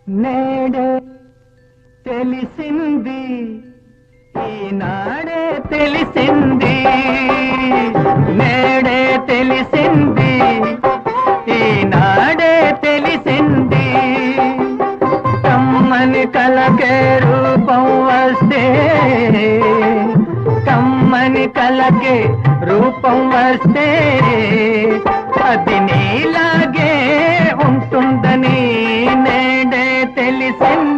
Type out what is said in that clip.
నేడే తెలిసింది ఈనాడే తెలిసింది నేడే తెలిసింది ఈనాడే తెలిసింది కమ్మని కలకే రూపం వస్తే కమ్మని కలకే రూపం వస్తే అది నీలాగే ఉంటుందని నేడే తెలిసింది